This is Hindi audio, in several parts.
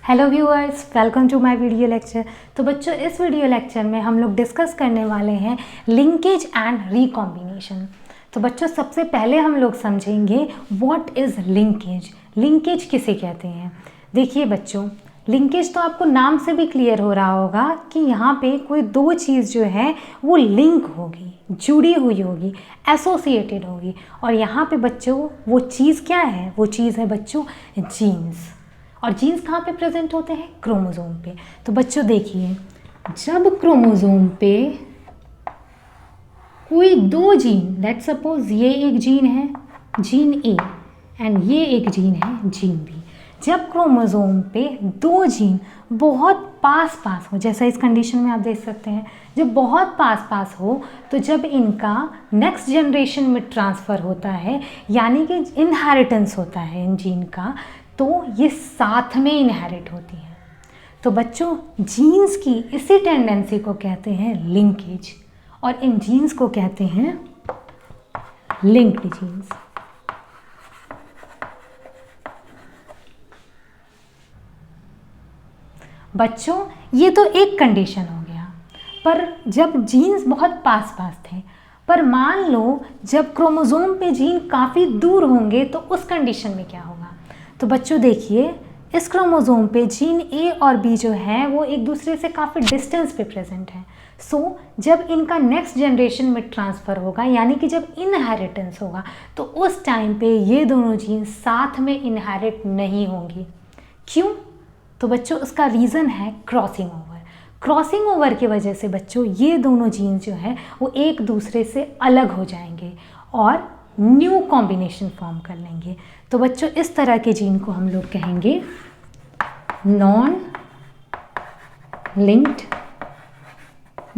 Hello viewers, welcome to my video lecture. तो बच्चों, इस वीडियो लेक्चर में हम लोग डिस्कस करने वाले हैं लिंकेज एंड रिकॉम्बिनेशन। तो बच्चों, सबसे पहले हम लोग समझेंगे व्हाट इज़ लिंकेज। लिंकेज किसे कहते हैं? देखिए बच्चों, लिंकेज तो आपको नाम से भी क्लियर हो रहा होगा कि यहाँ पे कोई दो चीज़ जो है वो लिंक होगी, जुड़ी हुई होगी, एसोसिएटेड होगी। और यहाँ पे बच्चों वो चीज़ क्या है? वो चीज़ है बच्चों जीन्स। और जीन्स कहाँ पे प्रेजेंट होते हैं? क्रोमोसोम पे। तो बच्चों देखिए, जब क्रोमोसोम पे कोई दो जीन, लेट सपोज ये एक जीन है जीन ए एंड ये एक जीन है जीन बी, जब क्रोमोसोम पे दो जीन बहुत पास पास हो, जैसा इस कंडीशन में आप देख सकते हैं, जब बहुत पास पास हो तो जब इनका नेक्स्ट जनरेशन में ट्रांसफ़र होता है, यानी कि इनहेरिटेंस होता है इन जीन का, तो ये साथ में इनहेरिट होती हैं। तो बच्चों, जीन्स की इसी टेंडेंसी को कहते हैं लिंकेज, और इन जीन्स को कहते हैं लिंक्ड जीन्स। बच्चों, ये तो एक कंडीशन हो गया, पर जब जीन्स बहुत पास पास थे, पर मान लो जब क्रोमोसोम पे जीन काफ़ी दूर होंगे तो उस कंडीशन में क्या होगा? तो बच्चों देखिए, इस क्रोमोसोम पे जीन ए और बी जो है वो एक दूसरे से काफ़ी डिस्टेंस पे प्रेजेंट है। सो जब इनका नेक्स्ट जनरेशन में ट्रांसफ़र होगा, यानी कि जब इनहेरिटेंस होगा, तो उस टाइम पे ये दोनों जीन साथ में इनहेरिट नहीं होंगी। क्यों? तो बच्चों, उसका रीज़न है क्रॉसिंग ओवर। क्रॉसिंग ओवर की वजह से बच्चों ये दोनों जीन जो है वो एक दूसरे से अलग हो जाएंगे और न्यू कॉम्बिनेशन फॉर्म कर लेंगे। तो बच्चों, इस तरह के जीन को हम लोग कहेंगे नॉन लिंक्ड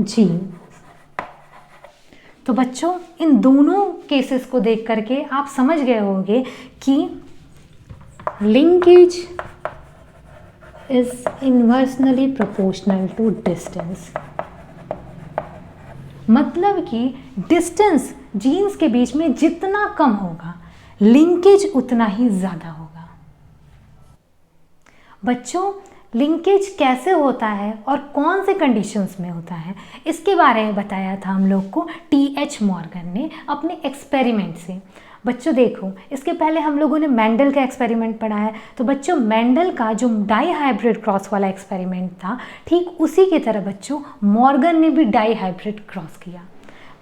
जीन। तो बच्चों, इन दोनों केसेस को देख करके आप समझ गए होंगे कि linkage is inversely proportional to distance. मतलब कि डिस्टेंस जीन्स के बीच में जितना कम होगा, लिंकेज उतना ही ज़्यादा होगा। बच्चों, लिंकेज कैसे होता है और कौन से कंडीशंस में होता है, इसके बारे में बताया था हम लोग को टी.एच. मॉर्गन ने अपने एक्सपेरिमेंट से। बच्चों देखो, इसके पहले हम लोगों ने मेंडल का एक्सपेरिमेंट पढ़ा है। तो बच्चों, मेंडल का जो डाई हाइब्रिड क्रॉस वाला एक्सपेरिमेंट था, ठीक उसी की तरह बच्चों मॉर्गन ने भी डाई हाइब्रिड क्रॉस किया।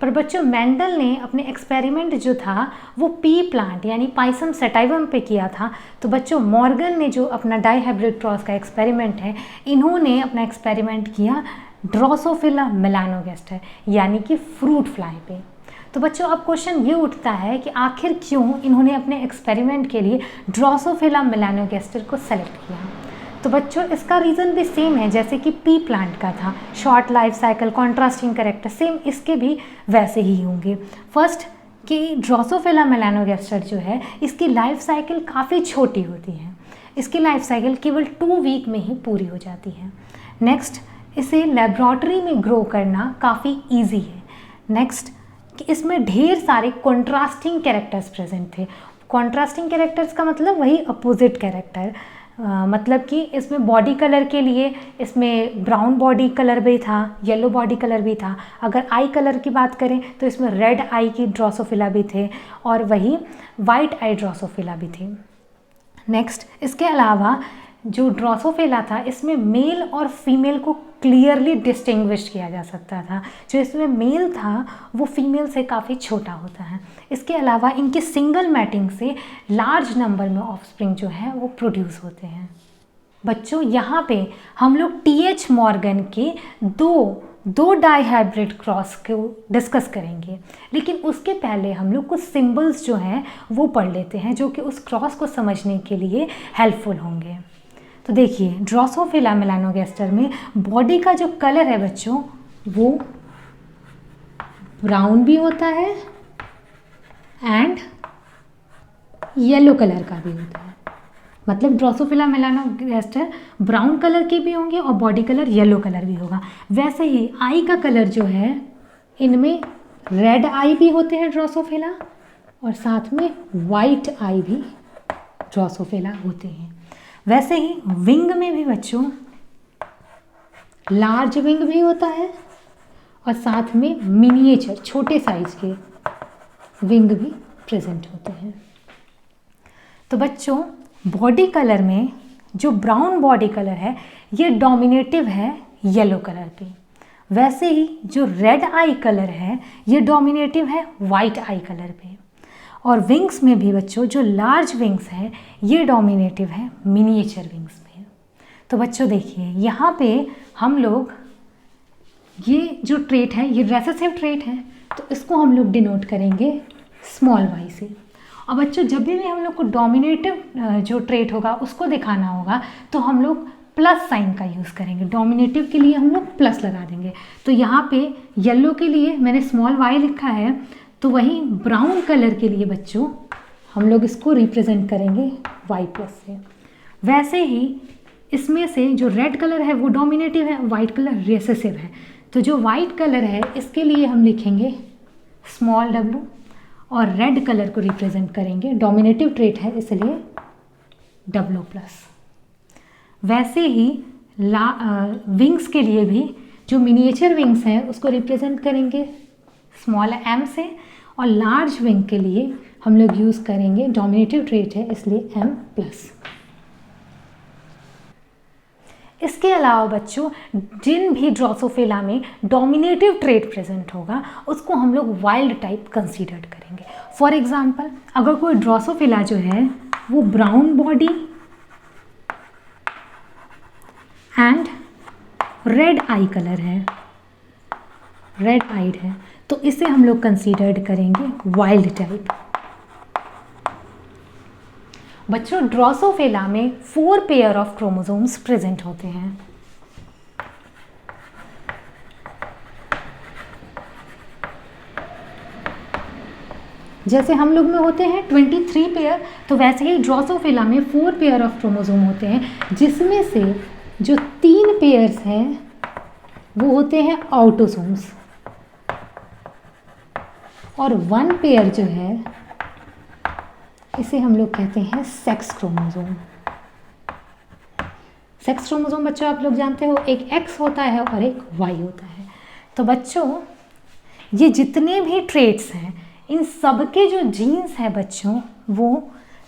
पर बच्चों, मेंडल ने अपने एक्सपेरिमेंट जो था वो पी प्लांट यानी पाइसम सटाइवम पे किया था। तो बच्चों, मॉर्गन ने जो अपना डाई हाइब्रिड क्रॉस का एक्सपेरिमेंट है, इन्होंने अपना एक्सपेरिमेंट किया ड्रोसोफिला मेलानोगास्टर यानी कि फ्रूट फ्लाई पे। तो बच्चों, अब क्वेश्चन ये उठता है कि आखिर क्यों इन्होंने अपने एक्सपेरिमेंट के लिए ड्रोसोफिला मेलानोगास्टर को सेलेक्ट किया? तो बच्चों, इसका रीज़न भी सेम है जैसे कि पी प्लांट का था, short life cycle, contrasting character, same इसके भी वैसे ही होंगे। फर्स्ट कि ड्रोसोफिला मेलानोगास्टर जो है, इसकी लाइफ साइकिल काफ़ी छोटी होती है। इसकी लाइफ साइकिल केवल 2 वीक में ही पूरी हो जाती है। नेक्स्ट, इसे लेबोरेटरी में ग्रो करना काफ़ी ईजी है। नेक्स्ट कि इसमें ढेर सारे कॉन्ट्रास्टिंग कैरेक्टर्स प्रेजेंट थे। कॉन्ट्रास्टिंग कैरेक्टर्स का मतलब वही अपोजिट कैरेक्टर, मतलब कि इसमें बॉडी कलर के लिए इसमें ब्राउन बॉडी कलर भी था, येलो बॉडी कलर भी था। अगर आई कलर की बात करें तो इसमें रेड आई की ड्रोसोफिला भी थे और वही वाइट आई ड्रोसोफिला भी थे। नेक्स्ट, इसके अलावा जो ड्रोसोफिला था, इसमें मेल और फीमेल को क्लियरली डिस्टिंग्विश किया जा सकता था। जो इसमें मेल था वो फीमेल से काफ़ी छोटा होता है। इसके अलावा इनके सिंगल मैटिंग से लार्ज नंबर में ऑफस्प्रिंग जो है वो प्रोड्यूस होते हैं। बच्चों, यहाँ पे हम लोग टी.एच. मॉर्गन के दो डाई हाइब्रिड क्रॉस को डिस्कस करेंगे, लेकिन उसके पहले हम लोग कुछ सिंबल्स जो हैं वो पढ़ लेते हैं जो कि उस क्रॉस को समझने के लिए हेल्पफुल होंगे। तो देखिए, ड्रोसोफिला मेलानोगास्टर में बॉडी का जो कलर है बच्चों वो ब्राउन भी होता है एंड येलो कलर का भी होता है। मतलब ड्रोसोफिला मेलानोगास्टर ब्राउन कलर के भी होंगे और बॉडी कलर येलो कलर भी होगा। वैसे ही आई का कलर जो है, इनमें रेड आई भी होते हैं ड्रोसोफिला और साथ में वाइट आई भी ड्रोसोफिला होते हैं। वैसे ही विंग में भी बच्चों लार्ज विंग भी होता है और साथ में मिनिएचर छोटे साइज के विंग भी प्रेजेंट होते हैं। तो बच्चों बॉडी कलर में जो ब्राउन बॉडी कलर है ये डोमिनेटिव है येलो कलर पे। वैसे ही जो रेड आई कलर है ये डोमिनेटिव है वाइट आई कलर पे। और विंग्स में भी बच्चों जो लार्ज विंग्स है ये डोमिनेटिव है मिनिएचर विंग्स पे। तो बच्चों देखिए यहाँ पे हम लोग ये जो ट्रेट है ये रेसेसिव ट्रेट है, तो इसको हम लोग डिनोट करेंगे स्मॉल y से। और बच्चों जब भी हम लोग को डोमिनेटिव जो ट्रेट होगा उसको दिखाना होगा तो हम लोग प्लस साइन का यूज़ करेंगे। डोमिनेटिव के लिए हम लोग प्लस लगा देंगे। तो यहाँ पे येलो के लिए मैंने स्मॉल y लिखा है, तो वहीं ब्राउन कलर के लिए बच्चों हम लोग इसको रिप्रेजेंट करेंगे y प्लस से। वैसे ही इसमें से जो रेड कलर है वो डोमिनेटिव है, वाइट कलर रिसेसिव है। तो जो वाइट कलर है इसके लिए हम लिखेंगे स्मॉल w और रेड कलर को रिप्रेजेंट करेंगे, डोमिनेटिव ट्रेट है इसलिए W प्लस। वैसे ही विंग्स के लिए भी जो मिनिएचर विंग्स हैं उसको रिप्रेजेंट करेंगे स्मॉल m से, और लार्ज विंग के लिए हम लोग यूज़ करेंगे डोमिनेटिव ट्रेट है इसलिए M प्लस। इसके अलावा बच्चों जिन भी ड्रोसोफिला में डोमिनेटिव ट्रेट प्रेजेंट होगा उसको हम लोग वाइल्ड टाइप कंसीडर करेंगे। फॉर एग्जांपल अगर कोई ड्रोसोफिला जो है वो brown body and red I colour है, रेड आइड है, तो इसे हम लोग कंसीडर करेंगे वाइल्ड टाइप। बच्चों ड्रोसोफिला में 4 पेयर ऑफ क्रोमोसोम्स प्रेजेंट होते हैं। जैसे हम लोग में होते हैं 23 पेयर, तो वैसे ही ड्रोसोफिला में 4 पेयर ऑफ क्रोमोसोम होते हैं, जिसमें से जो 3 पेयर्स हैं वो होते हैं ऑटोसोम्स और 1 पेयर जो है इसे हम लोग कहते हैं सेक्स क्रोमोसोम। सेक्स क्रोमोसोम बच्चों आप लोग जानते हो एक X होता है और एक Y होता है। तो बच्चों ये जितने भी ट्रेट्स हैं इन सब के जो जीन्स हैं बच्चों वो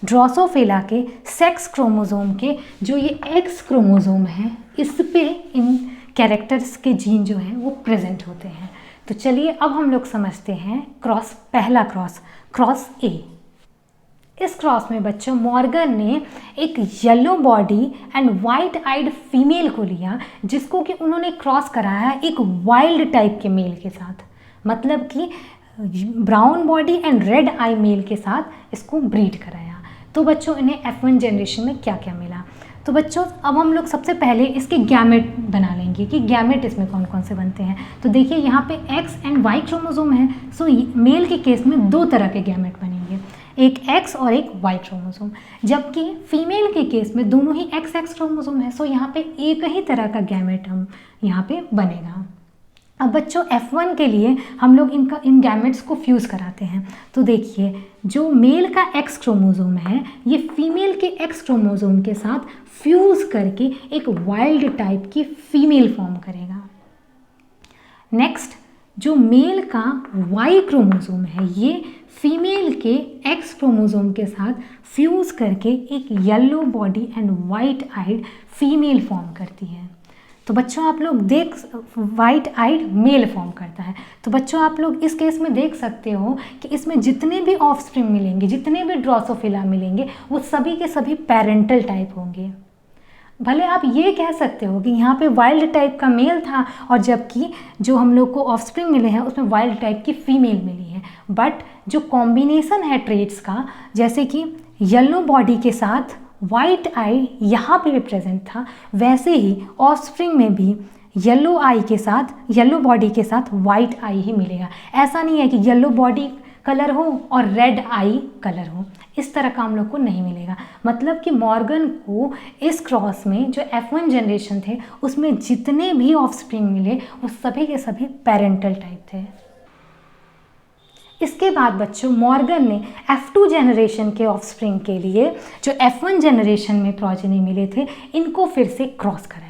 ड्रोसोफिला के सेक्स क्रोमोसोम के जो ये X क्रोमोसोम है इस पे इन कैरेक्टर्स के जीन जो हैं वो प्रेजेंट होते हैं। तो चलिए अब हम लोग समझते हैं क्रॉस, पहला क्रॉस A। इस क्रॉस में बच्चों मॉर्गन ने एक yellow body and white eyed female को लिया, जिसको कि उन्होंने क्रॉस कराया एक वाइल्ड टाइप के मेल के साथ, मतलब कि brown body and red eye male के साथ इसको ब्रीड कराया। तो बच्चों इन्हें F1 जनरेशन में क्या क्या मिला। तो बच्चों अब हम लोग सबसे पहले इसके गैमेट बना लेंगे कि गैमेट इसमें कौन कौन से बनते हैं। तो देखिए यहाँ पे X एंड Y क्रोमोसोम है, सो मेल के केस में 2 तरह के गैमेट बनेंगे, एक X और एक Y क्रोमोसोम, जबकि फीमेल के केस में दोनों ही XX क्रोमोसोम है, सो यहाँ पे एक ही तरह का गैमेट हम यहाँ पे बनेगा। अब बच्चों F1 के लिए हम लोग इन गैमेट्स को फ्यूज़ कराते हैं। तो देखिए जो मेल का X क्रोमोसोम है ये फीमेल के X क्रोमोसोम के साथ फ्यूज़ करके एक वाइल्ड टाइप की फीमेल फॉर्म करेगा। नेक्स्ट जो मेल का Y क्रोमोसोम है ये फीमेल के X क्रोमोसोम के साथ फ्यूज़ करके एक yellow body and white eyed female form करती है। तो बच्चों आप लोग देख वाइट आइड मेल फॉर्म करता है। तो बच्चों आप लोग इस केस में देख सकते हो कि इसमें जितने भी ऑफस्प्रिंग मिलेंगे, जितने भी ड्रोसोफिला मिलेंगे वो सभी के सभी पेरेंटल टाइप होंगे। भले आप ये कह सकते हो कि यहाँ पे वाइल्ड टाइप का मेल था और जबकि जो हम लोग को ऑफस्प्रिंग मिले हैं उसमें वाइल्ड टाइप की फीमेल मिली है, बट जो कॉम्बिनेशन है ट्रेट्स का, जैसे कि येलो बॉडी के साथ वाइट आई यहाँ पे भी प्रेजेंट था, वैसे ही ऑफस्प्रिंग में भी येलो आई के साथ, येलो बॉडी के साथ वाइट आई ही मिलेगा। ऐसा नहीं है कि येलो बॉडी कलर हो और रेड आई कलर हो, इस तरह का हम लोग को नहीं मिलेगा। मतलब कि मॉर्गन को इस क्रॉस में जो F1 जनरेशन थे उसमें जितने भी ऑफस्प्रिंग मिले वो सभी के सभी पेरेंटल टाइप थे। इसके बाद बच्चों मॉर्गन ने F2 जनरेशन के ऑफस्प्रिंग के लिए जो F1 जनरेशन में प्रोजेनी मिले थे इनको फिर से क्रॉस कराया,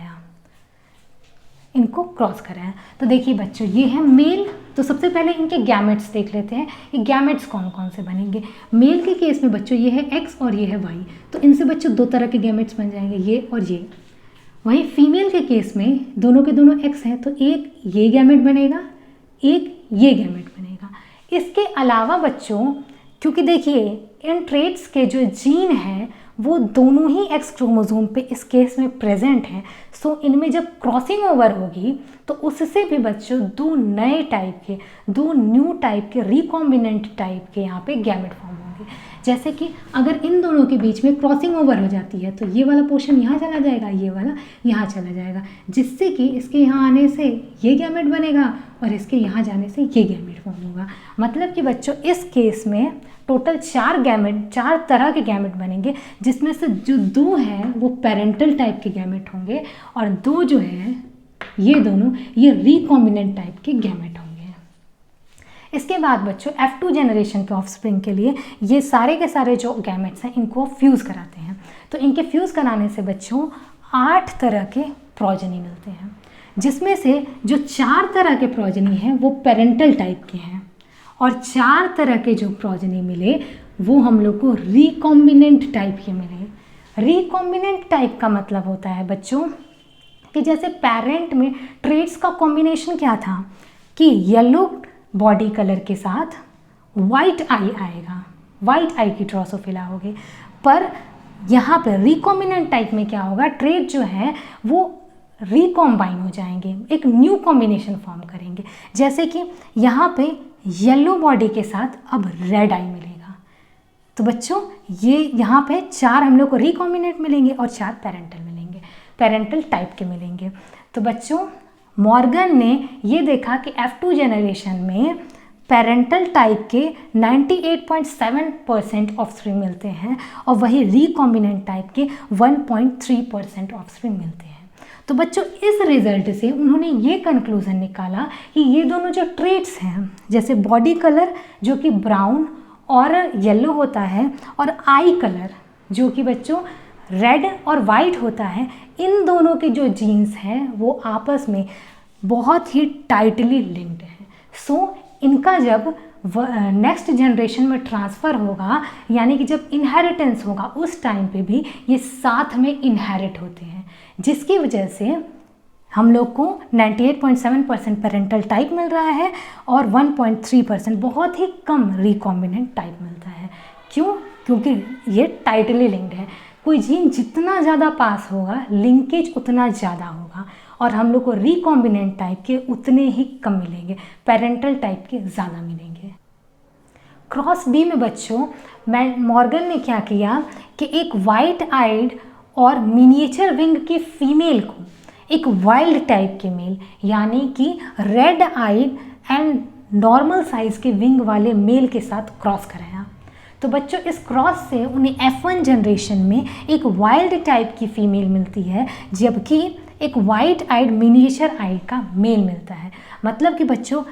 तो देखिए बच्चों ये है मेल। तो सबसे पहले इनके गैमेट्स देख लेते हैं, ये गैमेट्स कौन कौन से बनेंगे। मेल के केस में बच्चों ये है X और ये है Y, तो इनसे बच्चों दो तरह के गैमेट्स बन जाएंगे, ये और ये। वहीं फीमेल के केस में दोनों के दोनों X हैं, तो एक ये गैमेट बनेगा, एक ये गैमेट बनेगा। इसके अलावा बच्चों क्योंकि देखिए इन ट्रेट्स के जो जीन हैं वो दोनों ही X क्रोमोसोम पे इस केस में प्रेजेंट हैं, सो इनमें जब क्रॉसिंग ओवर होगी तो उससे भी बच्चों दो नए टाइप के, दो न्यू टाइप के रिकॉम्बिनेंट टाइप के यहाँ पे गैमेट फॉर्म होंगे। जैसे कि अगर इन दोनों के बीच में क्रॉसिंग ओवर हो जाती है तो ये वाला पोर्शन यहाँ चला जाएगा, ये वाला यहाँ चला जाएगा, जिससे कि इसके यहाँ आने से ये गैमेट बनेगा और इसके यहाँ जाने से ये गैमेट फॉर्म होगा। मतलब कि बच्चों इस केस में टोटल 4 तरह के गैमेट बनेंगे, जिसमें से जो 2 हैं वो पेरेंटल टाइप के गैमेट होंगे और 2 जो है ये दोनों ये रिकॉम्बिनेंट टाइप के गैमेट होंगे। इसके बाद बच्चों F2 जनरेशन के ऑफस्प्रिंग के लिए ये सारे के सारे जो गैमेट्स हैं इनको फ्यूज़ कराते हैं। तो इनके फ्यूज़ कराने से बच्चों 8 तरह के प्रोजेनी मिलते हैं, जिसमें से जो 4 तरह के प्रोजेनी हैं वो पेरेंटल टाइप के हैं और 4 तरह के जो प्रोजेनी मिले वो हम लोग को रिकॉम्बिनेंट टाइप के मिले। रिकॉम्बिनेंट टाइप का मतलब होता है बच्चों कि जैसे पेरेंट में ट्रेट्स का कॉम्बिनेशन क्या था कि येलो बॉडी कलर के साथ वाइट आई आएगा, वाइट आई की ड्रोसोफिला होगी, पर यहाँ पर रिकॉम्बिनेंट टाइप में क्या होगा, ट्रेट जो है वो रिकॉम्बाइन हो जाएंगे, एक न्यू कॉम्बिनेशन फॉर्म करेंगे। जैसे कि यहाँ पे येलो बॉडी के साथ अब रेड आई मिलेगा, तो बच्चों ये यहाँ पे 4 हम लोग को रिकॉम्बिनेंट मिलेंगे और 4 पेरेंटल मिलेंगे, पेरेंटल टाइप के मिलेंगे। तो बच्चों मॉर्गन ने ये देखा कि F2 जनरेशन में पेरेंटल टाइप के 98.7% ऑफस्प्रिंग मिलते हैं और वही रिकॉम्बिनेंट टाइप के 1.3% ऑफस्प्रिंग मिलते हैं। तो बच्चों इस रिजल्ट से उन्होंने ये कंक्लूजन निकाला कि ये दोनों जो ट्रेट्स हैं, जैसे बॉडी कलर जो कि ब्राउन और येलो होता है और आई कलर जो कि बच्चों रेड और वाइट होता है, इन दोनों के जो जीन्स हैं वो आपस में बहुत ही टाइटली लिंक्ड हैं। सो इनका जब नेक्स्ट जनरेशन में ट्रांसफ़र होगा, यानी कि जब इनहेरिटेंस होगा, उस टाइम पे भी ये साथ में इनहेरिट होते हैं, जिसकी वजह से हम लोग को 98.7% पेरेंटल टाइप मिल रहा है और 1.3% बहुत ही कम रिकॉम्बिनेंट टाइप मिलता है। क्यों? क्योंकि ये टाइटली लिंक्ड है। कोई जीन जितना ज़्यादा पास होगा लिंकेज उतना ज़्यादा होगा और हम लोग को रिकॉम्बिनेंट टाइप के उतने ही कम मिलेंगे, पेरेंटल टाइप के ज़्यादा मिलेंगे। क्रॉस बी में बच्चों मॉर्गन ने क्या किया कि एक वाइट आइड और मिनिएचर विंग की फीमेल को एक वाइल्ड टाइप के मेल यानी कि red eyed and normal size के विंग वाले मेल के साथ क्रॉस कराया। तो बच्चों इस क्रॉस से उन्हें F1 जनरेशन में एक वाइल्ड टाइप की फीमेल मिलती है, जबकि एक वाइट आइड मिनिएचर आइड का मेल मिलता है। मतलब कि बच्चों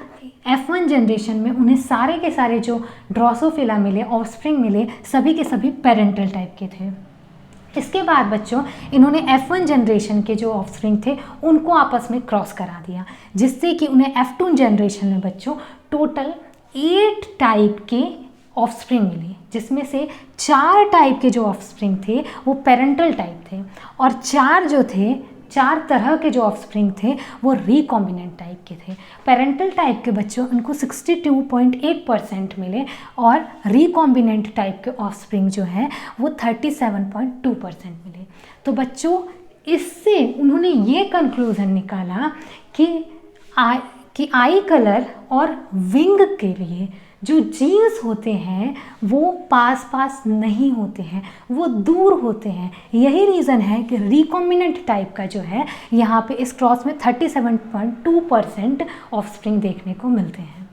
F1 जनरेशन में उन्हें सारे के सारे जो ड्रोसोफिला मिले, ऑफस्प्रिंग मिले, सभी के सभी पेरेंटल टाइप के थे। इसके बाद बच्चों इन्होंने F1 जनरेशन के जो ऑफस्प्रिंग थे उनको आपस में क्रॉस करा दिया, जिससे कि उन्हें F2 जनरेशन में बच्चों टोटल 8 टाइप के ऑफस्प्रिंग मिले, जिसमें से 4 टाइप के जो ऑफस्प्रिंग थे वो पेरेंटल टाइप थे और 4 तरह के जो ऑफस्प्रिंग थे वो रिकॉम्बिनेंट टाइप के थे। पेरेंटल टाइप के बच्चों उनको 62.8% मिले और रिकॉम्बिनेंट टाइप के ऑफस्प्रिंग जो है वो 37.2% मिले। तो बच्चों इससे उन्होंने ये कंक्लूजन निकाला कि आई कलर और विंग के लिए जो जीन्स होते हैं वो पास पास नहीं होते हैं, वो दूर होते हैं। यही रीज़न है कि रिकॉम्बिनेंट टाइप का जो है यहाँ पे इस क्रॉस में 37.2% ऑफस्प्रिंग देखने को मिलते हैं।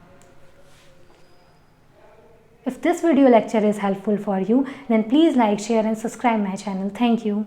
If this video lecture is helpful for you, then please like, share and subscribe my channel. Thank you.